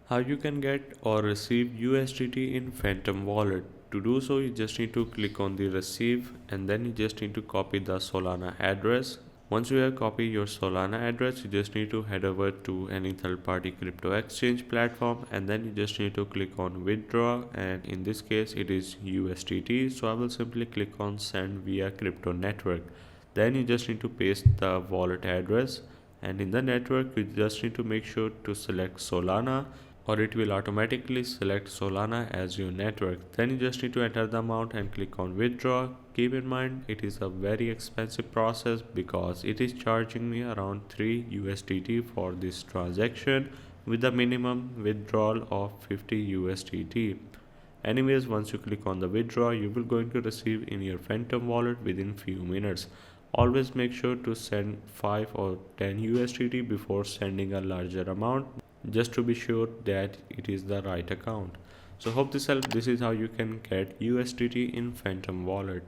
How you can get or receive USDT in Phantom Wallet. To do so, you just need to click on the receive and then you just need to copy the Solana address. Once you have copied your Solana address, you just need to head over to any third-party crypto exchange platform and then you just need to click on withdraw, and in this case it is USDT. So I will simply click on send via crypto network. Then you just need to paste the wallet address, and in the network you just need to make sure to select Solana, or it will automatically select Solana as your network. Then you just need to enter the amount and click on withdraw. Keep in mind it is a very expensive process because it is charging me around 3 USDT for this transaction with a minimum withdrawal of 50 USDT. Anyways, once you click on the withdraw, you will going to receive in your Phantom wallet within few minutes. Always make sure to send 5 or 10 USDT before sending a larger amount, just to be sure that it is the right account. So hope this helped. This is how you can get USDT in Phantom wallet.